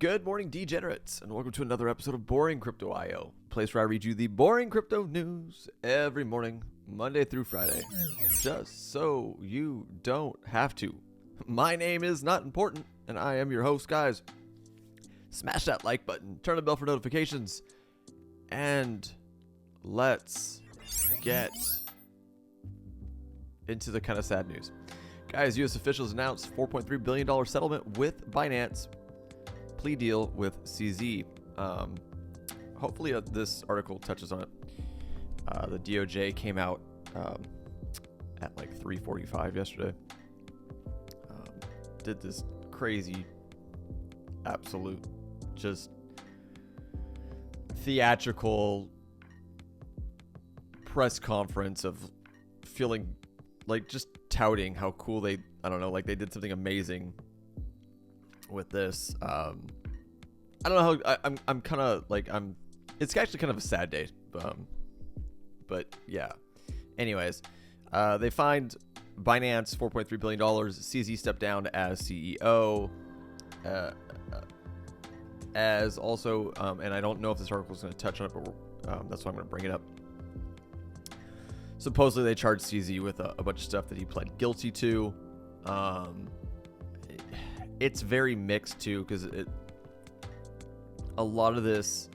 Good morning, degenerates, and welcome to another episode of Boring Crypto IO, a place where I read you the boring crypto news every morning, Monday through Friday, just so you don't have to. My name is Not Important, and I am your host, guys. Smash that like button, turn the bell for notifications, and let's get into the kind of sad news. Guys, U.S. officials announced $4.3 billion settlement with Binance plea deal with CZ. Hopefully this article touches on it. The DOJ came out at like 3:45 yesterday. Did this crazy, absolute, just theatrical press conference of feeling like just touting how cool they, I don't know, like they did something amazing with this. I don't know how I'm kind of like it's actually kind of a sad day, but yeah. Anyways, they fined Binance $4.3 billion. CZ stepped down as CEO, as also, and I don't know if this article is going to touch on it, but that's why I'm going to bring it up. Supposedly they charged CZ with a bunch of stuff that he pled guilty to. It's very mixed too, because a lot of this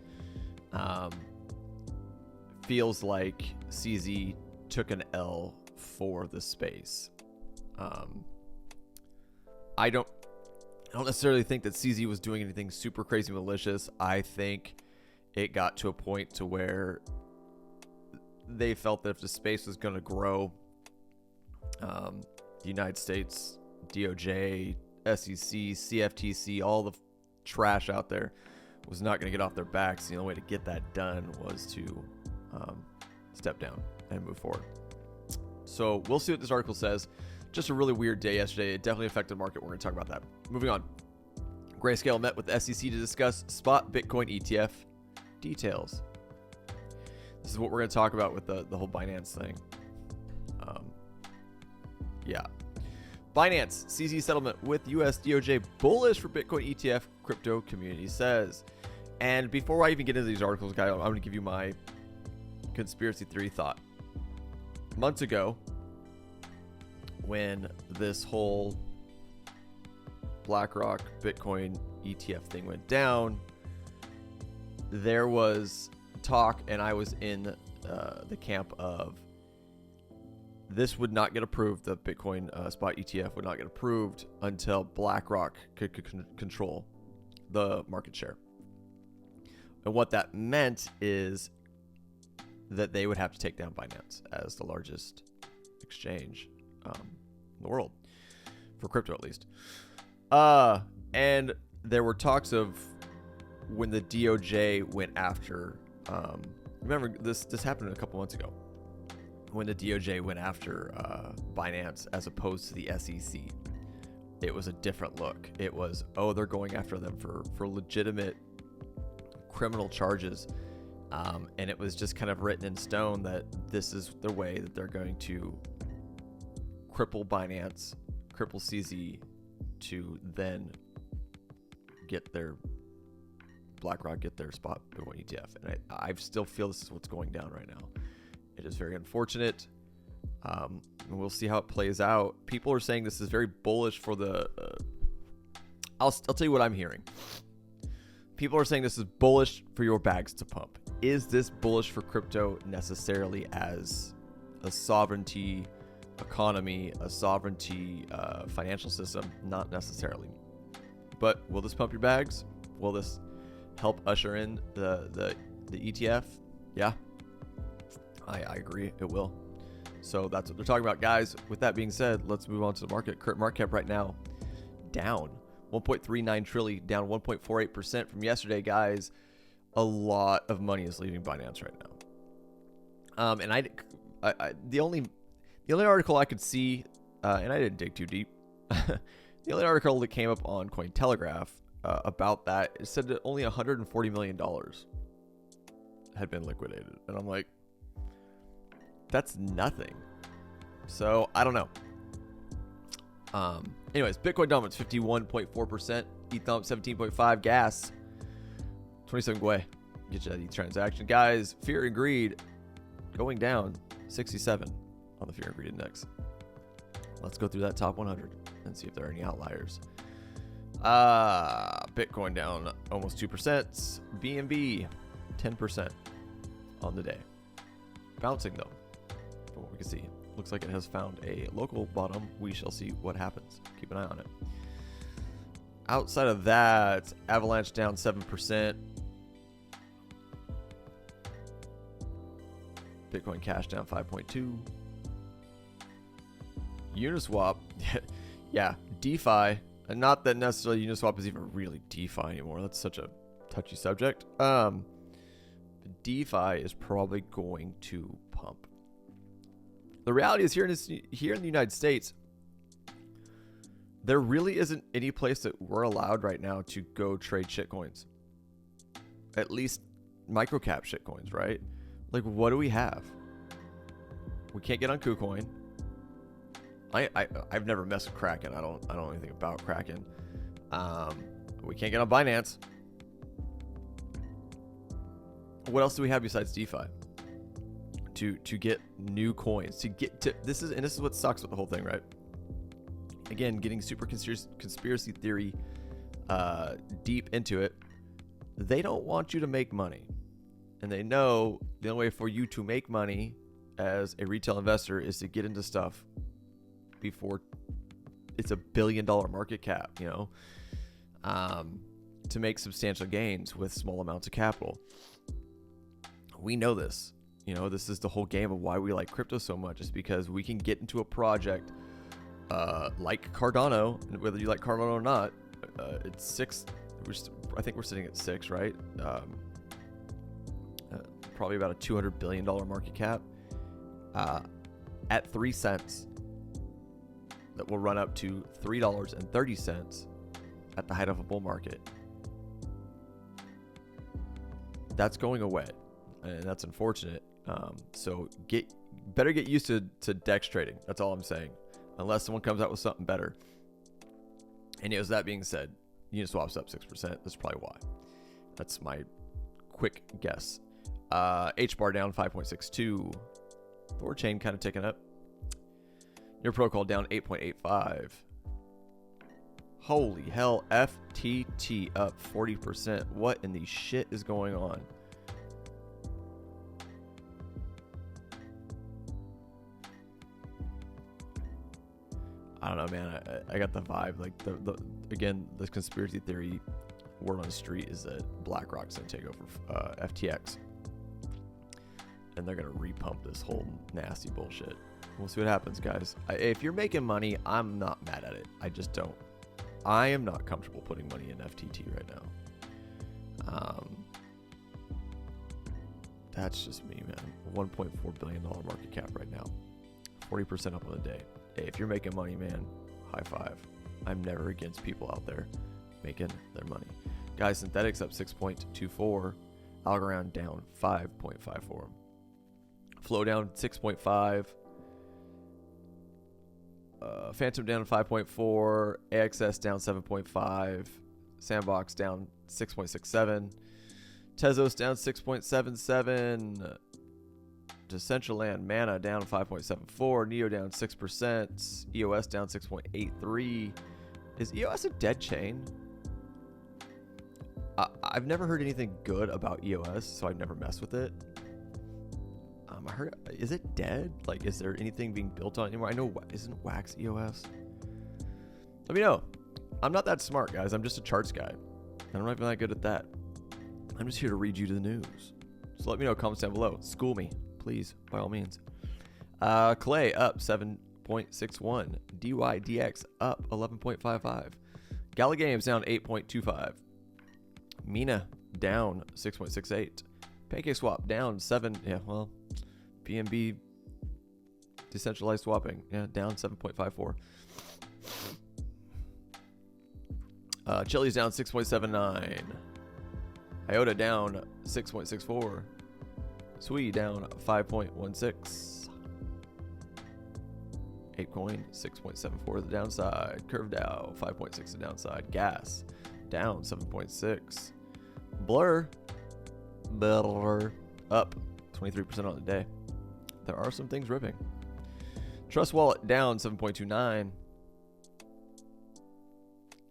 feels like CZ took an L for the space. I don't necessarily think that CZ was doing anything super crazy malicious. I think it got to a point to where they felt that if the space was going to grow, the United States, DOJ, SEC, CFTC, all the trash out there was not going to get off their backs. The only way to get that done was to step down and move forward. So we'll see what this article says. Just a really weird day yesterday. It definitely affected the market. We're going to talk about that. Moving on. Grayscale met with the SEC to discuss spot Bitcoin ETF details. This is what we're going to talk about with the whole Binance thing. Yeah. Binance CZ settlement with US DOJ bullish for Bitcoin ETF, crypto community says. And before I even get into these articles, guys, I'm going to give you my conspiracy theory thought. Months ago, when this whole Blackrock Bitcoin ETF thing went down, there was talk, and I was in the camp of this would not get approved. The Bitcoin spot ETF would not get approved until Blackrock could control the market share. And what that meant is that they would have to take down Binance as the largest exchange in the world, for crypto at least. And there were talks of when the DOJ went after, remember this happened a couple months ago, when the DOJ went after Binance as opposed to the SEC. It was a different look. It was, oh, they're going after them for legitimate criminal charges. And it was just kind of written in stone that this is the way that they're going to cripple Binance, cripple CZ, to then get their Blackrock, get their spot Bitcoin ETF. And I still feel this is what's going down right now. It is very unfortunate. And we'll see how it plays out. People are saying this is very bullish for the... I'll tell you what I'm hearing. People are saying this is bullish for your bags to pump. Is this bullish for crypto necessarily as a sovereignty economy, a sovereignty financial system? Not necessarily. But will this pump your bags? Will this help usher in the ETF? Yeah, I agree, it will. So that's what they're talking about, guys. With that being said, let's move on to the market. Current market cap right now down 1.39 trillion, down 1.48% from yesterday, guys. A lot of money is leaving Binance right now. And the only article I could see, and I didn't dig too deep. The only article that came up on Cointelegraph about that, it said that only $140 million had been liquidated, and I'm like, that's nothing. So I don't know. Anyways, Bitcoin dominance 51.4%, Ethereum 17.5, gas 27 Gwei. Get you that ETH transaction, guys. Fear and greed going down 67 on the fear and greed index. Let's go through that top 100 and see if there are any outliers. Bitcoin down almost 2%. BNB 10% on the day. Bouncing though, from what we can see. Looks like it has found a local bottom. We shall see what happens. Keep an eye on it. Outside of that, Avalanche down 7%. Bitcoin Cash down 5.2. Uniswap, yeah, DeFi. And not that necessarily Uniswap is even really DeFi anymore. That's such a touchy subject. DeFi is probably going to pump. The reality is here in the United States, there really isn't any place that we're allowed right now to go trade shitcoins. At least microcap shitcoins, right? Like, what do we have? We can't get on KuCoin. I've never messed with Kraken. I don't know anything about Kraken. We can't get on Binance. What else do we have besides DeFi? To get new coins, to get to this is what sucks with the whole thing, right? Again, getting super conspiracy theory deep into it. They don't want you to make money, and they know the only way for you to make money as a retail investor is to get into stuff before it's $1 billion market cap, you know, to make substantial gains with small amounts of capital. We know this. You know, this is the whole game of why we like crypto so much, is because we can get into a project like Cardano, and whether you like Cardano or not, it's 6. I think we're sitting at 6, right? Probably about a $200 billion market cap at 3 cents. That will run up to $3.30 at the height of a bull market. That's going away, and that's unfortunate. So better get used to DEX trading. That's all I'm saying. Unless someone comes out with something better. And that being said, Uniswap's up 6%. That's probably why. That's my quick guess. HBAR down 5.62. Thorchain kind of ticking up. Your protocol down 8.85. Holy hell, FTT up 40%. What in the shit is going on? I don't know, man. I got the vibe. Like again, this conspiracy theory word on the street is that Blackrock's gonna take over FTX, and they're gonna repump this whole nasty bullshit. We'll see what happens, guys. If you're making money, I'm not mad at it. I just don't. I am not comfortable putting money in FTT right now. That's just me, man. $1.4 billion market cap right now. 40% up on the day. Hey, if you're making money, man, high five. I'm never against people out there making their money. Guys, Synthetics up 6.24. Algorand down 5.54. Flow down 6.5. Phantom down 5.4. AXS down 7.5. Sandbox down 6.67. Tezos down 6.77. Decentraland Mana down 5.74. Neo down 6%. EOS down 6.83. Is EOS a dead chain? I've never heard anything good about EOS, so I've never messed with it. I heard, is it dead? Like, is there anything being built on it anymore? I know, isn't Wax EOS? Let me know. I'm not that smart, guys. I'm just a charts guy. I'm not even that good at that. I'm just here to read you the news. So let me know. Comments down below. School me, please, by all means. Clay up 7.61. DYDX up 11.55. Gala Games down 8.25. Mina down 6.68. PancakeSwap down 7. Yeah, well, BNB decentralized swapping. Yeah, down 7.54. Chili's down 6.79. IOTA down 6.64. Sui down 5.16. ApeCoin 6.74 to the downside. CurveDAO 5.6 to the downside. Gas down 7.6. Blur up 23% on the day. There are some things ripping. Trust Wallet down 7.29.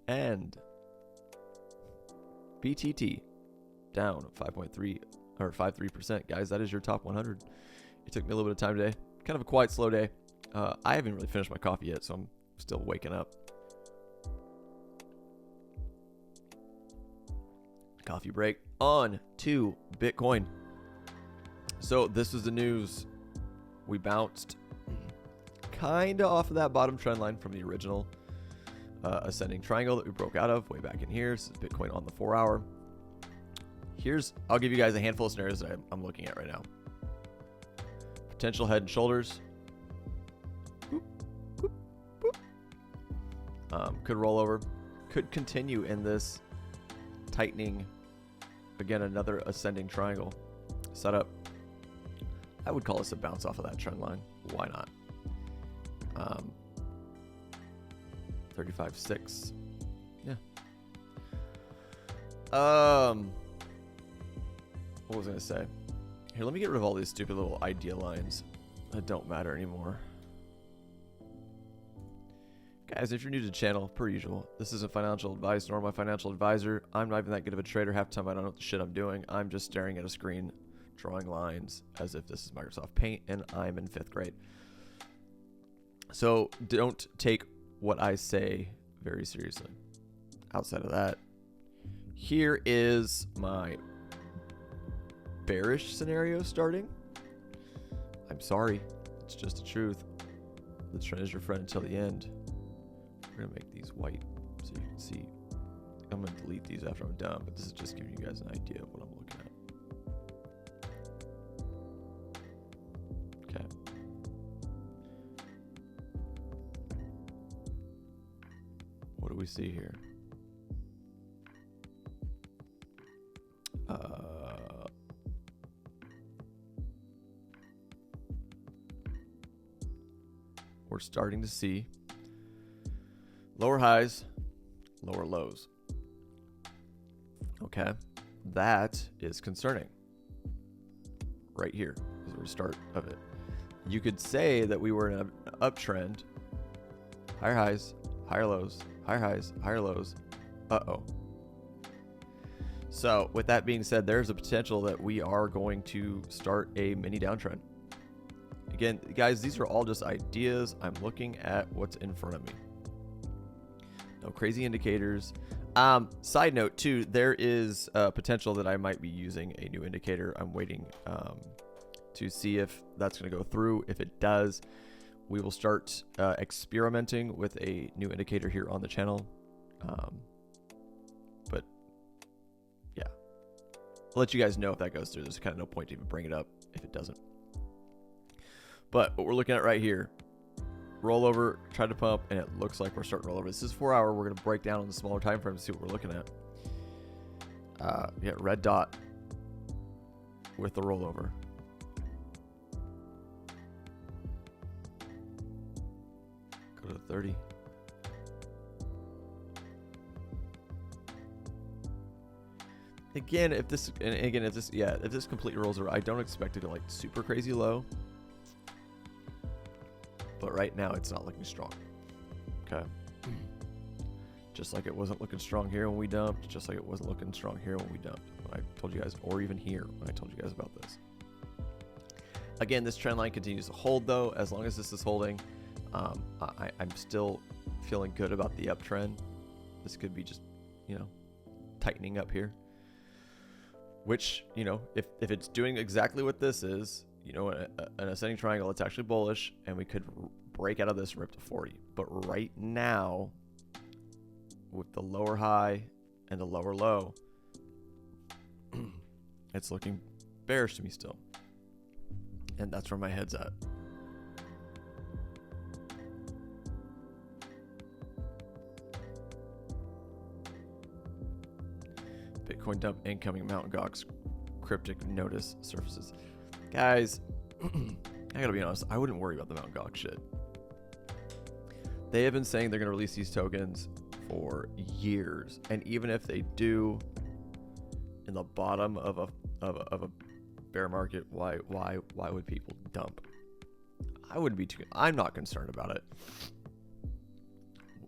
And BTT down 5.3 or 53%. Guys, that is your top 100. It took me a little bit of time today. Kind of a quiet, slow day. I haven't really finished my coffee yet, so I'm still waking up. Coffee break. On to Bitcoin. So this is the news. We bounced kind of off of that bottom trend line from the original ascending triangle that we broke out of way back in here. This is Bitcoin on the 4-hour. I'll give you guys a handful of scenarios that I'm looking at right now. Potential head and shoulders. Boop, boop, boop. Could roll over. Could continue in this tightening. Again, another ascending triangle setup. I would call this a bounce off of that trend line. Why not? 35.6. Yeah. What was I gonna say? Here, let me get rid of all these stupid little idea lines that don't matter anymore. Guys, if you're new to the channel, per usual, this isn't financial advice nor my financial advisor. I'm not even that good of a trader. Half the time I don't know what the shit I'm doing. I'm just staring at a screen, drawing lines as if this is Microsoft Paint and I'm in 5th grade. So don't take what I say very seriously. Outside of that, here is my bearish scenario starting. I'm sorry, it's just the truth. The trend is your friend until the end. We're gonna make these white so you can see. I'm gonna delete these after I'm done, but this is just giving you guys an idea of what I'm looking at. Okay. What do we see here? We're starting to see lower highs, lower lows. Okay, that is concerning. Right here is the restart of it. You could say that we were in an uptrend. Higher highs, higher lows, higher highs, higher lows. Uh-oh. So with that being said, there's a potential that we are going to start a mini downtrend. Again, guys, these are all just ideas. I'm looking at what's in front of me. No crazy indicators. Side note too, there is potential that I might be using a new indicator. I'm waiting to see if that's going to go through. If it does, we will start experimenting with a new indicator here on the channel. But yeah, I'll let you guys know if that goes through. There's kind of no point to even bring it up if it doesn't. But what we're looking at right here, rollover, try to pump, and it looks like we're starting to roll over. This is 4-hour. We're going to break down on the smaller time frame to see what we're looking at. Yeah, red dot with the rollover. Go to 30. Again, if this completely rolls over, I don't expect it to like super crazy low. But right now, it's not looking strong. Okay. Just like it wasn't looking strong here when we dumped. Just like it wasn't looking strong here when we dumped. When I told you guys, or even here when I told you guys about this. Again, this trend line continues to hold though. As long as this is holding, I'm still feeling good about the uptrend. This could be just, tightening up here. Which, if it's doing exactly what this is, an ascending triangle, it's actually bullish, and we could break out of this and rip to 40. But right now, with the lower high and the lower low, it's looking bearish to me still. And that's where my head's at. Bitcoin dump incoming Mt. Gox cryptic notice surfaces. Guys, I gotta be honest, I wouldn't worry about the Mt. Gox shit. They have been saying they're going to release these tokens for years, and even if they do, in the bottom of a bear market, why would people dump? I'm not concerned about it.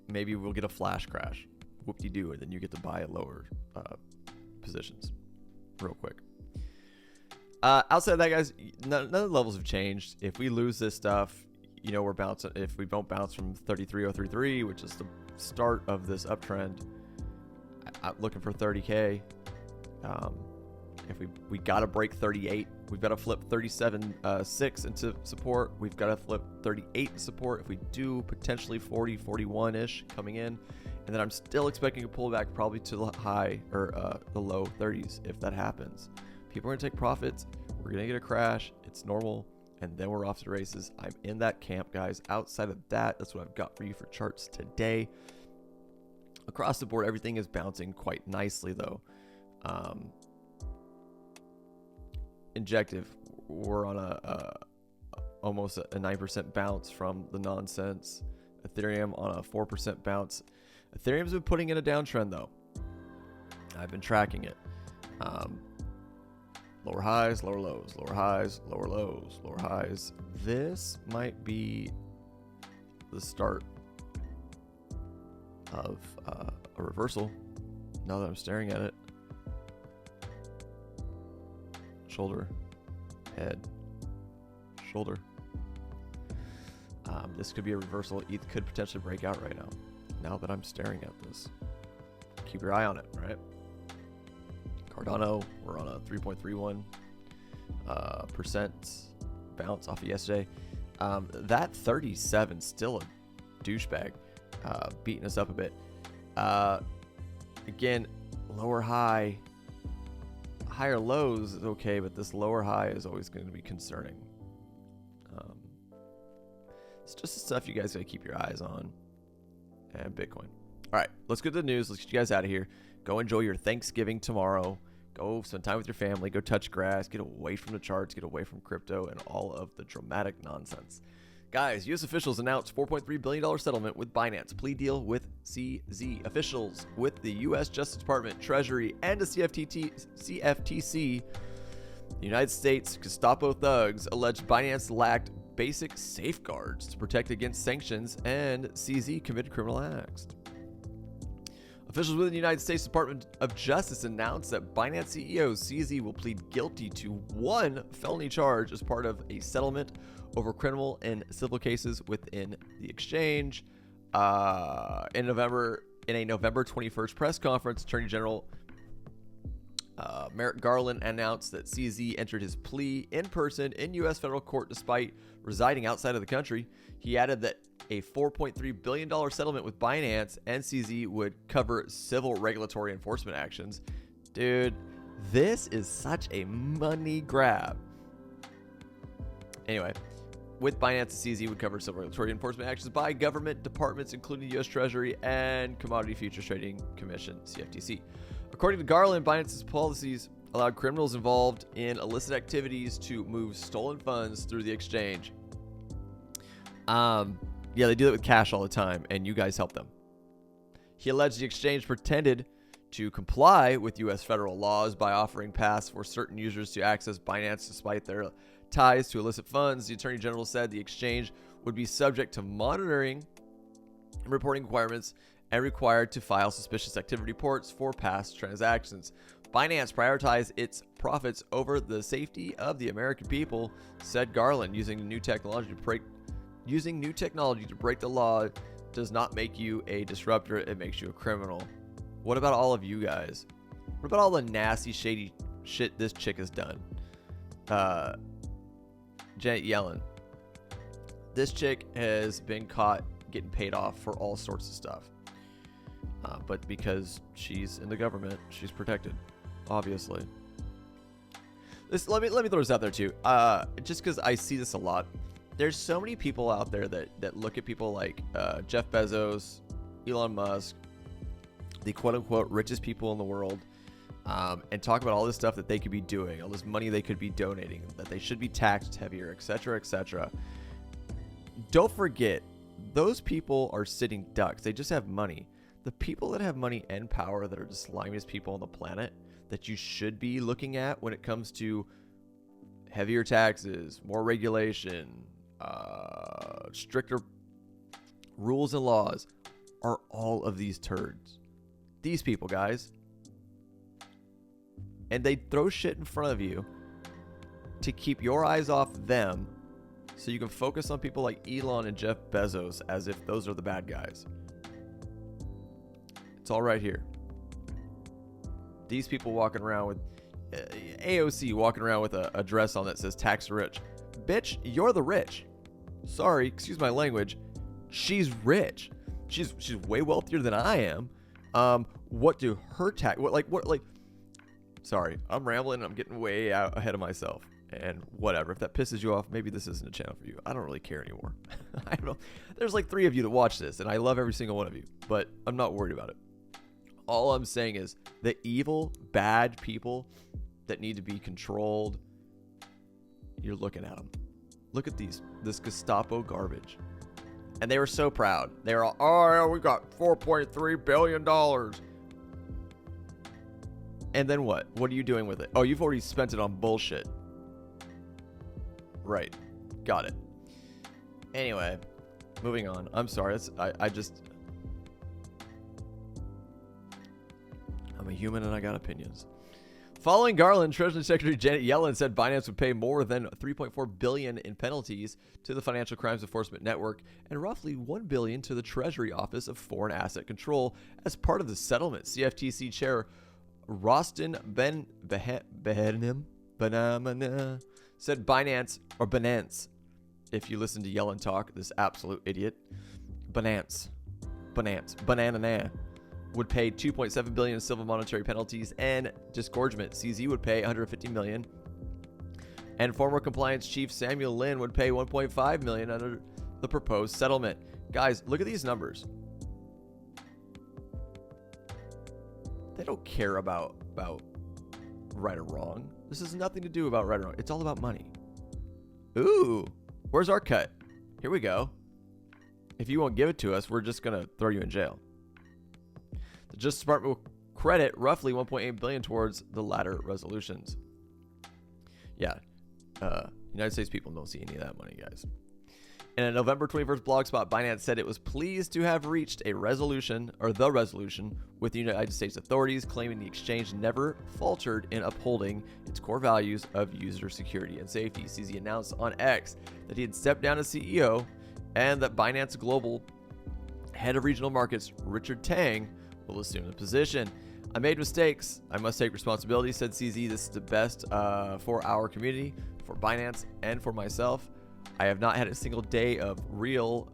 Maybe we'll get a flash crash, whoop-de-doo, and then you get to buy at lower positions real quick. Outside of that, guys, none of the levels have changed. If we lose this stuff, you know, we're bouncing. If we don't bounce from 33.033, which is the start of this uptrend, looking for 30K. If we got to break 38, we've got to flip 37.6 into support. We've got to flip 38 in support. If we do, potentially 40, 41-ish coming in. And then I'm still expecting a pullback probably to the high or the low 30s if that happens. People are going to take profits. We're going to get a crash. It's normal. And then we're off to the races. I'm in that camp, guys. Outside of that, that's what I've got for you for charts today. Across the board, everything is bouncing quite nicely, though. Injective, we're on almost a 9% bounce from the nonsense. Ethereum on a 4% bounce. Ethereum's been putting in a downtrend, though. I've been tracking it. Lower highs, lower lows, lower highs, lower lows, lower highs. This might be the start of a reversal now that I'm staring at it. Shoulder, head, shoulder. This could be a reversal. ETH could potentially break out right now that I'm staring at this. Keep your eye on it, right? Cardano, we're on a 3.31% bounce off of yesterday. That 37 still a douchebag, beating us up a bit. Again, lower high, higher lows is okay, but this lower high is always going to be concerning. It's just the stuff you guys got to keep your eyes on. And Bitcoin. All right, let's get to the news. Let's get you guys out of here. Go enjoy your Thanksgiving tomorrow. Go spend time with your family. Go touch grass. Get away from the charts. Get away from crypto and all of the dramatic nonsense. Guys, U.S. officials announced $4.3 billion settlement with Binance. Plea deal with CZ. Officials with the U.S. Justice Department, Treasury, and the CFTC, the United States Gestapo thugs, alleged Binance lacked basic safeguards to protect against sanctions and CZ committed criminal acts. Officials within the United States Department of Justice announced that Binance CEO CZ will plead guilty to one felony charge as part of a settlement over criminal and civil cases within the exchange. In a November 21st press conference, Attorney General Merrick Garland announced that CZ entered his plea in person in U.S. federal court despite residing outside of the country. He added that a $4.3 billion settlement with Binance and CZ would cover civil regulatory enforcement actions. Dude, this is such a money grab. Anyway, with Binance and CZ would cover civil regulatory enforcement actions by government departments, including the U.S. Treasury and Commodity Futures Trading Commission, CFTC. According to Garland, Binance's policies allowed criminals involved in illicit activities to move stolen funds through the exchange. Yeah, they do that with cash all the time, and you guys help them. He alleged the exchange pretended to comply with U.S. federal laws by offering paths for certain users to access Binance despite their ties to illicit funds. The Attorney General said the exchange would be subject to monitoring and reporting requirements and required to file suspicious activity reports for past transactions. Binance prioritized its profits over the safety of the American people, said Garland. Using new technology to break the law does not make you a disruptor, it makes you a criminal. What about all of you guys? What about all the nasty, shady shit this chick has done? Janet Yellen. This chick has been caught getting paid off for all sorts of stuff. But because she's in the government, she's protected, obviously. Let me throw this out there too. Just because I see this a lot. There's so many people out there that look at people like Jeff Bezos, Elon Musk, the quote-unquote richest people in the world, and talk about all this stuff that they could be doing, all this money they could be donating, that they should be taxed heavier, etc., etc. Don't forget, those people are sitting ducks. They just have money. The people that have money and power that are the slimiest people on the planet that you should be looking at when it comes to heavier taxes, more regulation, stricter rules and laws are all of these turds. These people, guys. And they throw shit in front of you to keep your eyes off them so you can focus on people like Elon and Jeff Bezos as if those are the bad guys. It's all right here. These people walking around with AOC walking around with a dress on that says tax rich. Bitch, you're the rich. Sorry, excuse my language. She's rich. She's way wealthier than I am. What do her tax? Sorry, I'm rambling. I'm getting way out ahead of myself. And whatever. If that pisses you off, maybe this isn't a channel for you. I don't really care anymore. I don't know. There's like 3 of you that watch this, and I love every single one of you, but I'm not worried about it. All I'm saying is the evil, bad people that need to be controlled, you're looking at them. Look at this Gestapo garbage. And they were so proud. They were all, oh, yeah, we got $4.3 billion. And then what? What are you doing with it? Oh, you've already spent it on bullshit. Right. Got it. Anyway, moving on. I'm sorry. I'm a human and I got opinions. Following Garland, Treasury Secretary Janet Yellen said Binance would pay more than $3.4 billion in penalties to the Financial Crimes Enforcement Network and roughly $1 billion to the Treasury Office of Foreign Asset Control as part of the settlement. CFTC Chair Rostin Behenim said Binance, if you listen to Yellen talk, this absolute idiot, Binance, would pay $2.7 billion in civil monetary penalties and disgorgement. CZ would pay $150 million, and former compliance chief Samuel Lin would pay $1.5 million under the proposed settlement. Guys, look at these numbers. They don't care about right or wrong. This has nothing to do about right or wrong. It's all about money. Ooh, where's our cut? Here we go. If you won't give it to us, we're just going to throw you in jail. The Justice Department will credit roughly $1.8 billion towards the latter resolutions. Yeah, United States people don't see any of that money, guys. In a November 21st blog spot, Binance said it was pleased to have reached the resolution with the United States authorities, claiming the exchange never faltered in upholding its core values of user security and safety. CZ announced on X that he had stepped down as CEO and that Binance Global head of regional markets, Richard Tang, will assume the position. I made mistakes. I must take responsibility, said CZ. This is the best for our community, for Binance, and for myself. I have not had a single day of real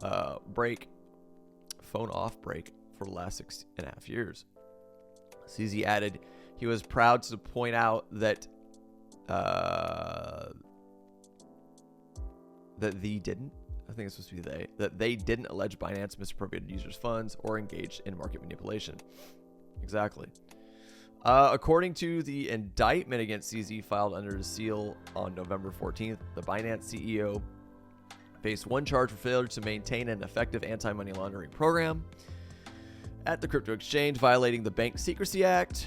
phone off break for the last 6.5 years. CZ added he was proud to point out that they didn't allege Binance misappropriated users' funds or engaged in market manipulation. Exactly. According to the indictment against CZ filed under the seal on November 14th, the Binance CEO faced one charge for failure to maintain an effective anti-money laundering program at the crypto exchange, violating the Bank Secrecy Act.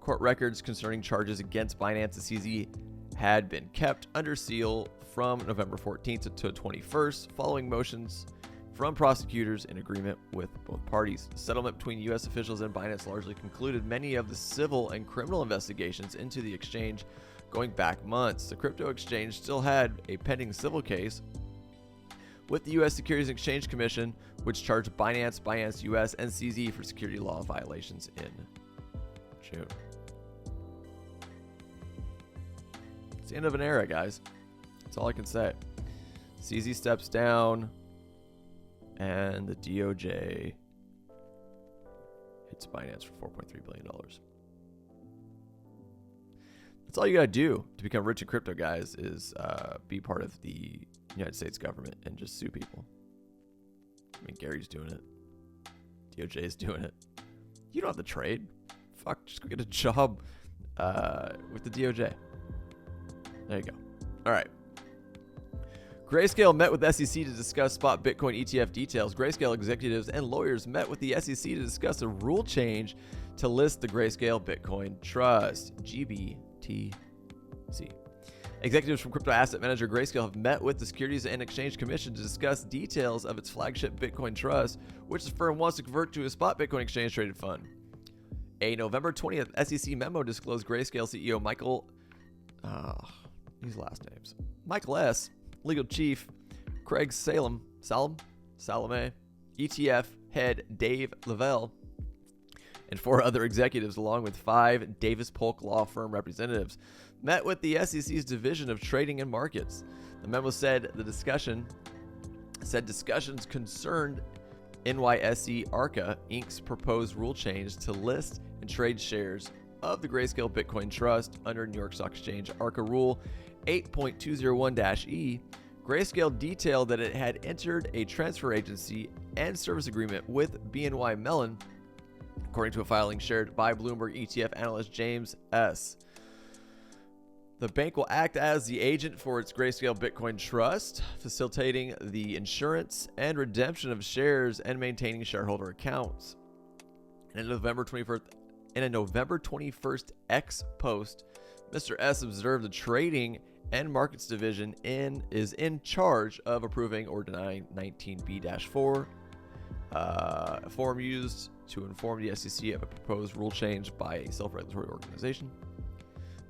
Court records concerning charges against Binance and CZ had been kept under seal from November 14th to 21st, following motions from prosecutors in agreement with both parties. The settlement between U.S. officials and Binance largely concluded many of the civil and criminal investigations into the exchange going back months. The crypto exchange still had a pending civil case with the U.S. Securities and Exchange Commission, which charged Binance US, and CZ for security law violations in June. It's the end of an era, guys. That's all I can say. CZ steps down, and the DOJ hits Binance for $4.3 billion. That's all you gotta do to become rich in crypto, guys, is be part of the United States government and just sue people. I mean, Gary's doing it. DOJ is doing it. You don't have to trade. Fuck, just go get a job with the DOJ. There you go. All right. Grayscale met with the SEC to discuss spot Bitcoin ETF details. Grayscale executives and lawyers met with the SEC to discuss a rule change to list the Grayscale Bitcoin Trust, GBTC. Executives from crypto asset manager Grayscale have met with the Securities and Exchange Commission to discuss details of its flagship Bitcoin Trust, which the firm wants to convert to a spot Bitcoin exchange traded fund. A November 20th SEC memo disclosed Grayscale CEO Michael, these last names, Michael S., legal chief Craig Salome, ETF head Dave Lavelle, and 4 other executives, along with 5 Davis Polk law firm representatives, met with the SEC's Division of Trading and Markets. The memo said discussions concerned NYSE Arca Inc.'s proposed rule change to list and trade shares of the Grayscale Bitcoin Trust under New York Stock Exchange Arca Rule 8.201-E. Grayscale detailed that it had entered a transfer agency and service agreement with BNY Mellon, according to a filing shared by Bloomberg ETF analyst James S. The bank will act as the agent for its Grayscale Bitcoin Trust, facilitating the insurance and redemption of shares and maintaining shareholder accounts. In a November 21st X post, Mr. S observed the Trading and Markets Division is in charge of approving or denying 19B-4, a form used to inform the SEC of a proposed rule change by a self-regulatory organization.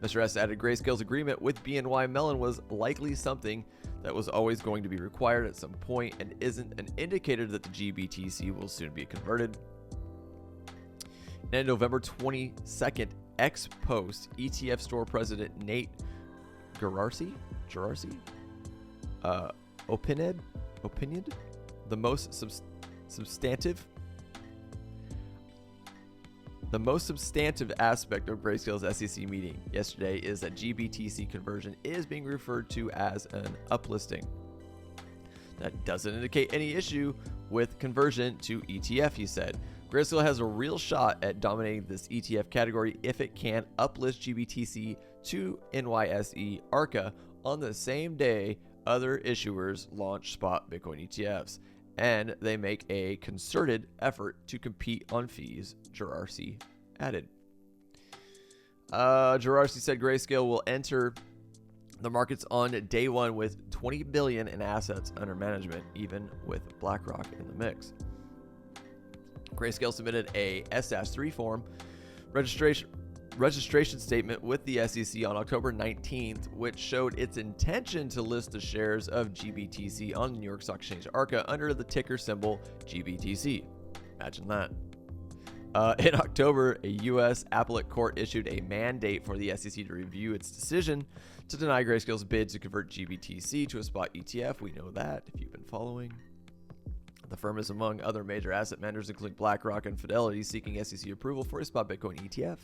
Mr. S added Grayscale's agreement with BNY Mellon was likely something that was always going to be required at some point and isn't an indicator that the GBTC will soon be converted. In a November 22nd X post, ETF store president Nate Gerarsi, opined the most substantive aspect of Grayscale's SEC meeting yesterday is that GBTC conversion is being referred to as an uplisting. That doesn't indicate any issue with conversion to ETF, he said. Grayscale has a real shot at dominating this ETF category if it can uplist GBTC to NYSE Arca on the same day other issuers launch spot Bitcoin ETFs, and they make a concerted effort to compete on fees, Gerarsi added. Gerarsi said Grayscale will enter the markets on day one with $20 billion in assets under management, even with Blackrock in the mix. Grayscale submitted a S-3 form registration statement with the SEC on October 19th, which showed its intention to list the shares of GBTC on the New York Stock Exchange Arca under the ticker symbol GBTC. Imagine that. In October, a U.S. appellate court issued a mandate for the SEC to review its decision to deny Grayscale's bid to convert GBTC to a spot ETF. We know that if you've been following. The firm is among other major asset managers, including BlackRock and Fidelity, seeking SEC approval for a spot Bitcoin ETF.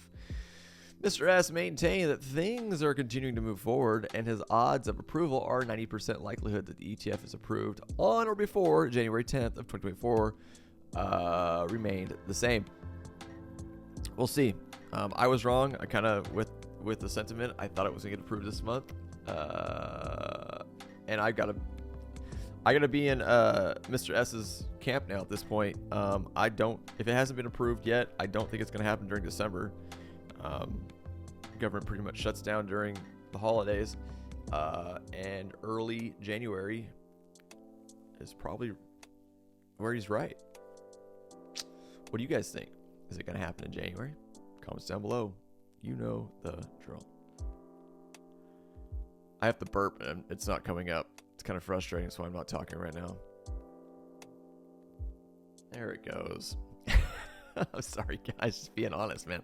Mr. S maintained that things are continuing to move forward, and his odds of approval are 90% likelihood that the ETF is approved on or before January 10th of 2024 remained the same. We'll see. I was wrong. I kind of, with the sentiment, I thought it was going to get approved this month. And I gotta be in Mr. S's camp now at this point. If it hasn't been approved yet, I don't think it's going to happen during December. Government pretty much shuts down during the holidays, and early January is probably where he's right. What do you guys think? Is it going to happen in January? Comments down below. You know the drill. I have to burp and it's not coming up. It's kind of frustrating, so I'm not talking right now. There it goes. I'm sorry, guys. Just being honest, man.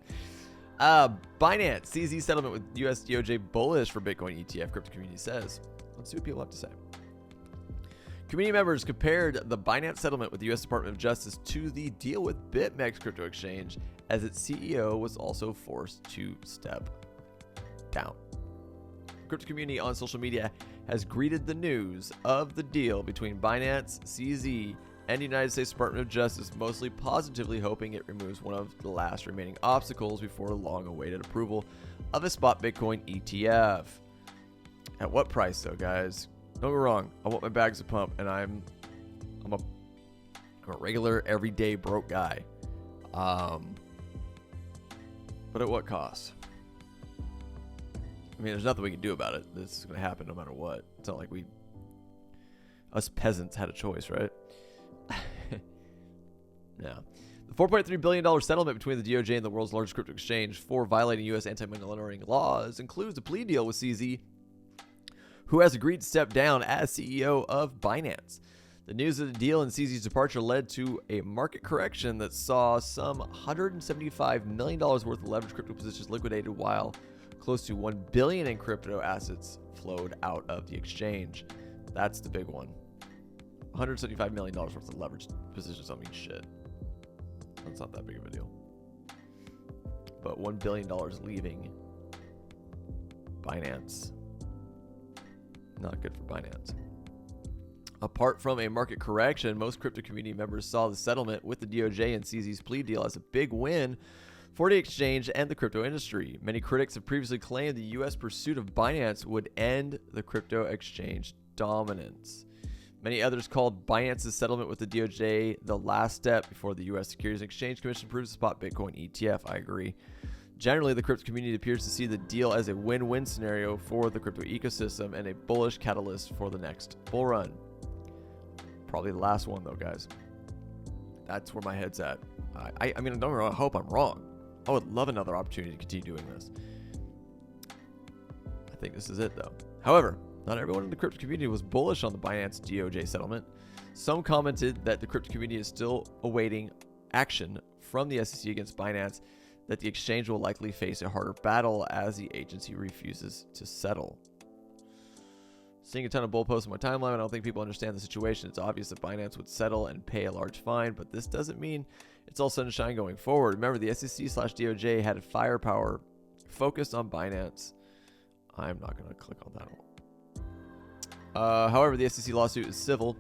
Binance CZ settlement with US DOJ bullish for Bitcoin ETF, crypto community says. Let's see what people have to say. Community members compared the Binance settlement with the U.S. Department of Justice to the deal with BitMEX crypto exchange, as its CEO was also forced to step down. The crypto community on social media has greeted the news of the deal between Binance, CZ, and the United States Department of Justice mostly positively, hoping it removes one of the last remaining obstacles before long-awaited approval of a spot Bitcoin ETF. At what price, though, guys? Don't get me wrong. I want my bags to pump, and I'm a regular, everyday broke guy. But at what cost? I mean, there's nothing we can do about it. This is going to happen no matter what. It's not like us peasants had a choice, right? No. The $4.3 billion settlement between the DOJ and the world's largest crypto exchange for violating U.S. anti-money laundering laws includes a plea deal with CZ, who has agreed to step down as CEO of Binance. The news of the deal and CZ's departure led to a market correction that saw some $175 million worth of leveraged crypto positions liquidated, while close to $1 billion in crypto assets flowed out of the exchange. That's the big one. $175 million worth of leveraged positions don't mean shit. That's not that big of a deal. But $1 billion leaving Binance. Not good for Binance. Apart from a market correction, most crypto community members saw the settlement with the DOJ and CZ's plea deal as a big win for the exchange and the crypto industry. Many critics have previously claimed the U.S. pursuit of Binance would end the crypto exchange dominance. Many others called Binance's settlement with the DOJ the last step before the U.S. Securities and Exchange Commission approves the spot Bitcoin ETF. I agree. Generally, the crypto community appears to see the deal as a win-win scenario for the crypto ecosystem and a bullish catalyst for the next bull run. Probably the last one, though, guys. That's where my head's at. I mean, I hope I'm wrong. I would love another opportunity to continue doing this. I think this is it, though. However, not everyone in the crypto community was bullish on the Binance DOJ settlement. Some commented that the crypto community is still awaiting action from the SEC against Binance, that the exchange will likely face a harder battle as the agency refuses to settle. Seeing a ton of bull posts on my timeline, I don't think people understand the situation. It's obvious that Binance would settle and pay a large fine, but this doesn't mean it's all sunshine going forward. Remember, the SEC/DOJ had firepower focused on Binance. I'm not going to click on that one. However, the SEC lawsuit is civil,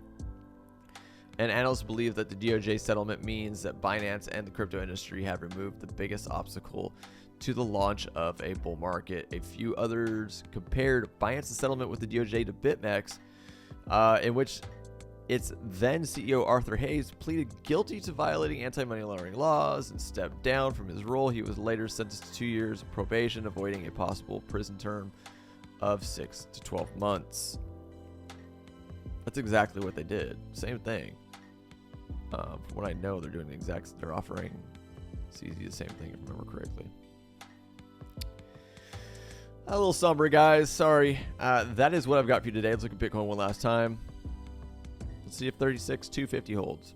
and analysts believe that the DOJ settlement means that Binance and the crypto industry have removed the biggest obstacle to the launch of a bull market. A few others compared Binance's settlement with the DOJ to BitMEX, in which its then CEO Arthur Hayes pleaded guilty to violating anti-money laundering laws and stepped down from his role. He was later sentenced to 2 years of probation, avoiding a possible prison term of 6 to 12 months. That's exactly what they did. Same thing. From what I know, they're doing they're offering CZ the same thing, if I remember correctly. A little somber, guys. Sorry. That is what I've got for you today. Let's look at Bitcoin one last time. Let's see if 36,250 holds.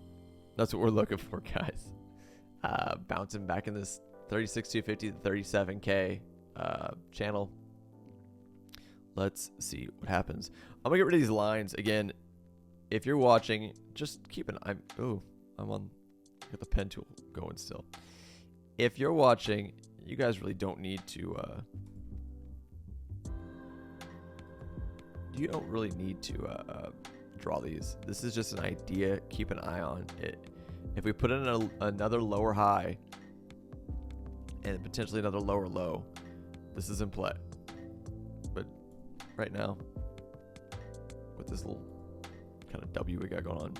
That's what we're looking for, guys. Bouncing back in this 36,250 to 37K channel. Let's see what happens. I'm gonna get rid of these lines again. If you're watching, just keep an eye. Got the pen tool going still. If you're watching, you guys really don't need to. You don't really need to draw these. This is just an idea. Keep an eye on it. If we put in another lower high and potentially another lower low, this is in play. But right now, with this little kind of W we got going on,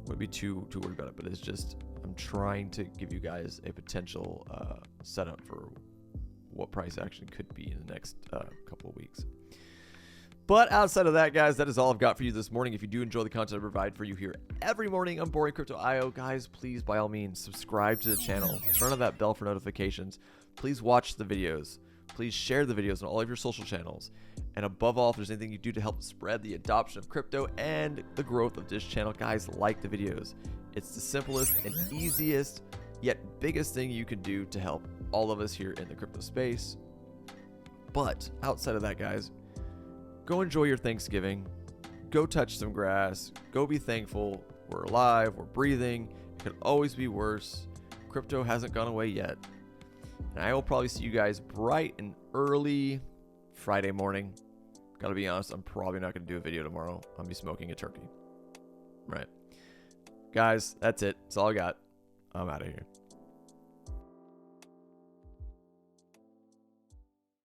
wouldn't be too worried about it. But it's just, I'm trying to give you guys a potential setup for what price action could be in the next couple of weeks. But outside of that, guys, that is all I've got for you this morning. If you do enjoy the content I provide for you here every morning on Boring Crypto IO, guys, please, by all means, subscribe to the channel. Turn on that bell for notifications. Please watch the videos. Please share the videos on all of your social channels. And above all, if there's anything you do to help spread the adoption of crypto and the growth of this channel, guys, like the videos. It's the simplest and easiest, yet biggest thing you can do to help all of us here in the crypto space. But outside of that, guys, go enjoy your Thanksgiving. Go touch some grass. Go be thankful. We're alive. We're breathing. It could always be worse. Crypto hasn't gone away yet. And I will probably see you guys bright and early Friday morning. Gotta be honest, I'm probably not going to do a video tomorrow. I'll be smoking a turkey. Right. Guys, that's it. That's all I got. I'm out of here.